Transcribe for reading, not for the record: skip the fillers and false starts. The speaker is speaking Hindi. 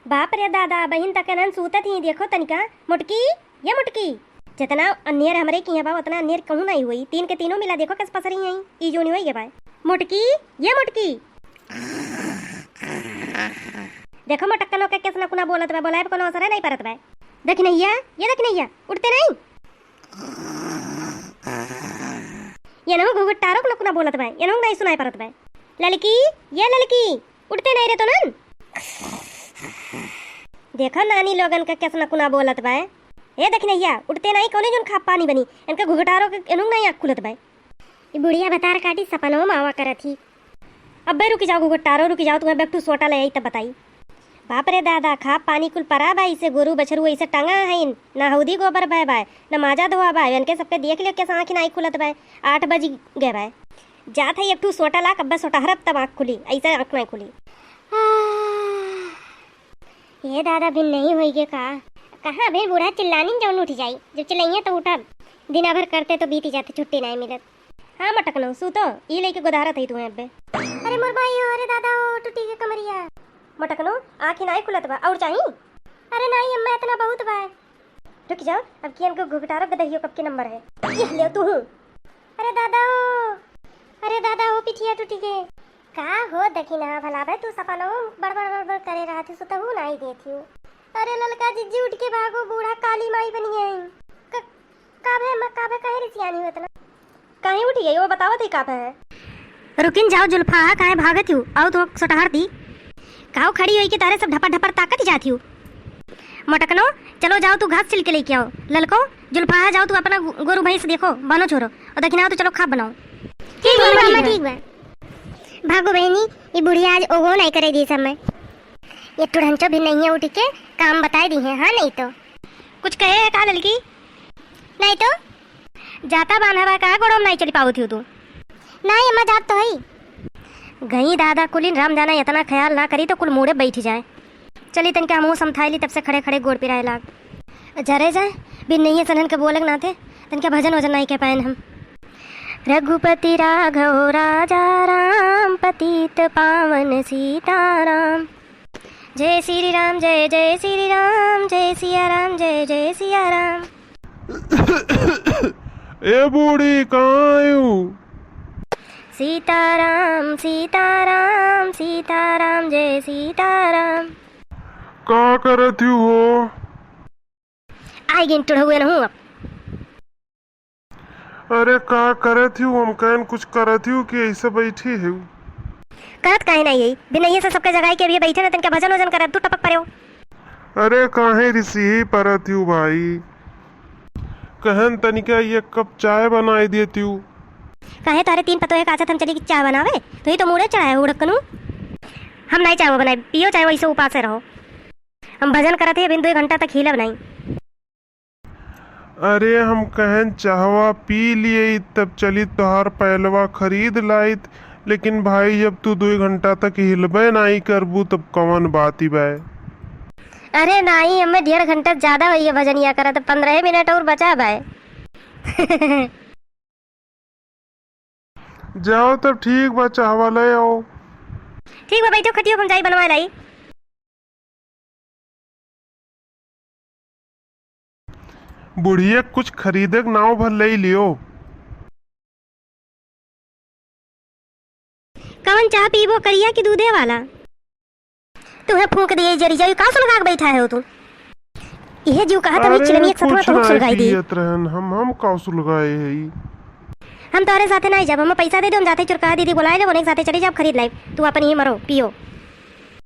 बाप रे दादा बहिन तक नन सूतत ही देखो तनिका मुटकी ये मुटकी जितना अन्नेर हमरे की बा उतना अन्नेर कहूं नहीं हुई तीन के तीनों मिला देखो किस पसरी हैं ई जो नहीं हुई बाय मुटकी ये मुटकी देखो मटक्कनो के किस ना कुना बोलत बा बोलाए कोनो असर नहीं परत बा देख नैया ये देख नैया उठते नहीं ये नो घुघट टारो को कुना बोलत बा ये नो नहीं सुनाई परत बा लड़की ये लड़की उठते नहीं रे तो नन देखो नानी लोगन का कैसे कुना बोलत बा ए देख नैया उठते नहीं कोने जोन खा पानी बनी इनका घुघटारो के एनु नहीं आँख खुलत बा ये बुढ़िया बतार काटी सपनों मावा करत थी अबे रुक जाओ घुघटारो रुक जाओ तुम्हें बैक टू सोटा ले आई तब बताई बाप रे दादा खा पानी कुल परा बा इसे गोरू बछरू ऐसे टंगा है ना हौदी गोबर बह बा न माजा धोआ बा इनके सबके देख लियो कैसे आँख नहीं खुलत बा 8 बज गए बा जात है एक टू सोटा ला कब्बे सोटा हरब तब आँख खुली ऐसे आँख नहीं खुली ये दादा भी नहीं होइगे का कहाँ बे बूढ़ा चिल्लानी जौन उठ जाई जब चिल्लाइए तो उठब दिना भर करते तो बीत जाते छुट्टी नहीं मिलत हाँ मटकनो सूतो ये लेके गुदारा थी तुम्हें अब्बे अरे मोर भाई अरे दादा टूटी के कमरिया मटकनो आँखें नहीं खुलत बा और चाहिए अरे नहीं अम्मा इतना बहुत बा रुक जाओ अब कियन को घुघटारो गदहियो कब के नंबर है ये ले तू अरे दादा हो पिठिया टूटी के का हो दखिना भला बे तू सपनो बड़ करे रहा थी सुतहू नहीं देती हूँ अरे ललका जिज्जी उठ के भागो बूढ़ा काली माई बनी है काबे कहे रिसियानी हो इतना काहे उठी गई वो बताओ थे काबे है रुकिन जाओ जुल्फा काहे भागत हूँ आओ तो सटहर दी काओ खड़ी हुई कि तारे सब ढपर ढपर ताकत जाती हूँ मटकनो चलो जाओ तू घास छिल के लेके आओ ललको जुल्फा जाओ तू अपना गोरू भैंस देखो बनो छोरो और दखिना तो चलो खा बनाओ ठीक बा भागो बहनी ये बुढ़िया आज ओगो नहीं करे दी समय ये टुढ़ंचो भी नहीं है उठ के काम बताए दी है हाँ नहीं तो कुछ कहे है का लड़की नहीं तो जाता बांधा बा का गोड़म नहीं चली पाओ थी तू नहीं अम्मा जात तो है गई दादा कुलिन राम जाना इतना ख्याल ना करी तो कुल मुड़े बैठ जाए चली तन के मुँह समथाई तब से खड़े खड़े गोड़ पिराए लाग जरे जाए बिन नहीं है सनन के बोलक ना थे तन के भजन वजन नहीं कह पाए हम रघुपति राघव राजा राम पतित पावन सीताराम जय श्री राम जय जय श्री राम जय सिया राम जय जय सिया राम। ए बूढ़ी कहाँ आयु? सीताराम सीताराम सीताराम जय सीताराम। का करत हो? आई गिन टुढ़ुए न हूँ अब। अरे का करत हूँ हम कहन कुछ करत हूँ कि ऐसे बैठी है कहत काहे नहीं यही बिना ये सबके जगाई के अभी बैठे न तन के भजन वजन करत तू टपक पड़ो। अरे काहे रिसी परत हूँ भाई कहन तनिका ये कप चाय बनाई देती हूँ काहे तारे तीन पतो है काचत हम चली की चाय बनावे तो ये तो मुड़े चढ़ाए उड़कनु हम नहीं चाय बनाए पियो चाय वैसे उपास से रहो हम भजन करते हैं बिन 2 घंटा तक हिला बनाई। अरे हम कहन चाहवा पी लिए तब चली तोहार पहलवा खरीद लाइत लेकिन भाई जब तू 2 घंटा तक हिलबे नहीं करबू तब कौन बात ही बाय। अरे नहीं हमें 1.5 घंटा ज्यादा हुई है भजन या करा तो 15 मिनट और बचा बाय। जाओ तब ठीक बा चाहवा ले आओ। ठीक बा बैठो खटियो हम जाई बनवा लाई। बुढ़िया कुछ खरीदे नाव भर ले लियो। कौन चाह पीबो करिया कि दूधे वाला तुम्हें फूंक दिए जरी जाई का सुलगा के बैठा है हो तू यह जीव कहा तभी चिलमी एक सतवा तो सुलगाई दी हम का सुलगाए है हम तारे साथे नहीं जब हम पैसा दे दो हम जाते चुरका दीदी बुलाए ले वो एक साथे चली जाओ खरीद लाई तू अपन ही मरो पियो।